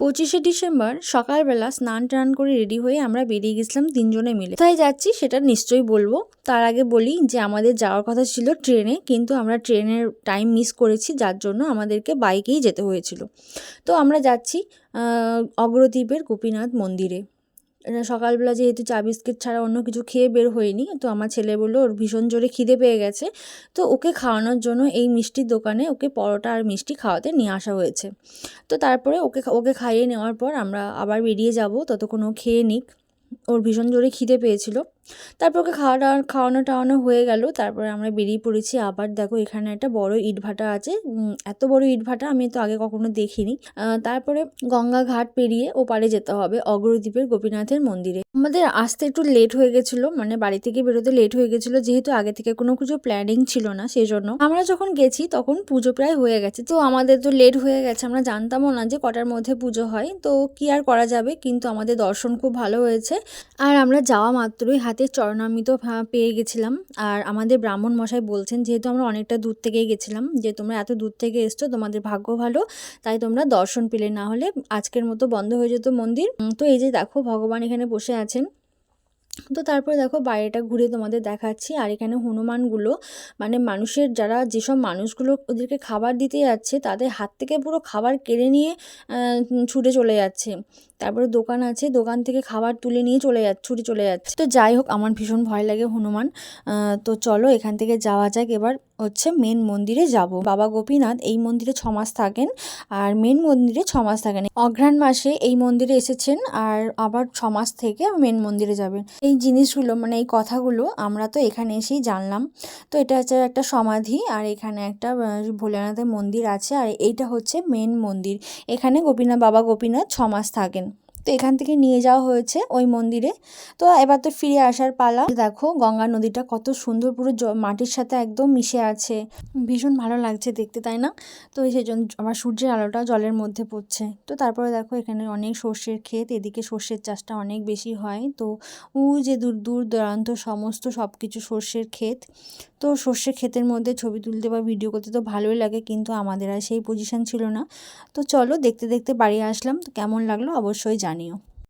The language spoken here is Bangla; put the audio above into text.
25শে ডিসেম্বর সকালবেলা স্নান টান করে রেডি হয়ে আমরা বেরিয়ে গেছিলাম 3 জনে মিলে। কোথায় যাচ্ছি সেটা নিশ্চয়ই বলবো। তার আগে বলি যে আমাদের যাওয়ার কথা ছিল ট্রেনে, কিন্তু আমরা ট্রেনের টাইম মিস করেছি, যার জন্য আমাদেরকে বাইকেই যেতে হয়েছিল। তো আমরা যাচ্ছি অগ্রদ্বীপের গোপীনাথ মন্দিরে। সকালবেলা যেহেতু চা বিস্কিট ছাড়া অন্য কিছু খেয়ে বের হইনি, তো আমার ছেলে বললো ওর ভীষণ জোরে খিদে পেয়ে গেছে, তো ওকে খাওয়ানোর জন্য এই মিষ্টির দোকানে ওকে পরোটা আর মিষ্টি খাওয়াতে নিয়ে আসা হয়েছে। তো তারপরে ওকে খাইয়ে নেওয়ার পর আমরা আবার বেরিয়ে যাব, ততক্ষণ ও খেয়ে নিক, ওর ভীষণ জোরে খিদে পেয়েছিল। তারপর ওকে খাওয়ানো টাওয়ানো হয়ে গেল, তারপরে আমরা বেরিয়ে পড়েছি। আবার দেখো এখানে একটা বড় ইটভাটা আছে, এত বড় ইটভাটা আমি তো আগে কখনো দেখিনি। তারপরে গঙ্গা ঘাট পেরিয়ে ওপারে যেতে হবে অগ্রদ্বীপের গোপীনাথের মন্দিরে। আমাদের আসতে একটু লেট হয়ে গেছিলো, মানে বাড়ি থেকে বেরোতে লেট হয়ে গেছিলো, যেহেতু আগে থেকে কোনো কিছু প্ল্যানিং ছিল না, সেই জন্য আমরা যখন গেছি তখন পুজো প্রায় হয়ে গেছে। তো আমাদের তো লেট হয়ে গেছে, আমরা জানতামও না যে কটার মধ্যে পুজো হয়, তো কি আর করা যাবে। কিন্তু আমাদের দর্শন খুব ভালো হয়েছে, আর আমরা যাওয়া মাত্রই হাতে চরণামৃত পেয়ে গেছিলাম। আর আমাদের ব্রাহ্মণ মশাই বলছেন, যেহেতু আমরা অনেকটা দূর থেকেই গেছিলাম, যে তোমরা এত দূর থেকে এসছো, তোমাদের ভাগ্য ভালো, তাই তোমরা দর্শন পেলে, না হলে আজকের মতো বন্ধ হয়ে যেত মন্দির। তো এই যে দেখো ভগবান এখানে বসে আছেন। তো তারপরে দেখো বাইরেটা ঘুরে তোমাদের দেখাচ্ছি। আর এখানে হনুমানগুলো, মানে মানুষের যারা যেসব মানুষগুলো ওদেরকে খাবার দিতে যাচ্ছে, তাদের হাত থেকে পুরো খাবার কেড়ে নিয়ে ছুটে চলে যাচ্ছে। তারপরে দোকান আছে, দোকান থেকে খাবার তুলে নিয়ে ছুটে চলে যাচ্ছে। তো যাই হোক, আমার ভীষণ ভয় লাগে হনুমান। তো চলো এখান থেকে যাওয়া যাক। এবার হচ্ছে মেন মন্দিরে যাব। বাবা গোপীনাথ এই মন্দিরে 6 মাস থাকেন, আর মেন মন্দিরে 6 মাস থাকেন। অঘ্রাণ মাসে এই মন্দিরে এসেছেন, আর আবার 6 মাস থেকে মেন মন্দিরে যাবেন। এই জিনিসগুলো, মানে এই কথাগুলো আমরা তো এখানে এসেই জানলাম। তো এটা হচ্ছে একটা সমাধি, আর এখানে একটা ভোলেনাথের মন্দির আছে, আর এইটা হচ্ছে মেন মন্দির। এখানে বাবা গোপীনাথ 6 মাস থাকেন। তো এখান থেকে নিয়ে যাওয়া হয়েছে ওই মন্দিরে। তো এবার তো ফিরে আসার পালা। দেখো গঙ্গা নদীটা কত সুন্দর, পুরো মাটির সাথে একদম মিশে আছে, ভীষণ ভালো লাগছে দেখতে, তাই না? তো সেই জন্য আবার সূর্যের আলোটা জলের মধ্যে পড়ছে। তো তারপরে দেখো এখানে অনেক সর্ষের ক্ষেত, এদিকে সর্ষের চাষটা অনেক বেশি হয়। তো যে দূর দূর দূরান্ত সমস্ত সব কিছু সর্ষের ক্ষেত। তো সর্ষের ক্ষেতের মধ্যে ছবি তুলতে বা ভিডিও করতে তো ভালোই লাগে, কিন্তু আমাদের আর সেই পজিশন ছিল না। তো চলো দেখতে দেখতে বাড়ি আসলাম। তো কেমন লাগলো অবশ্যই জানিও।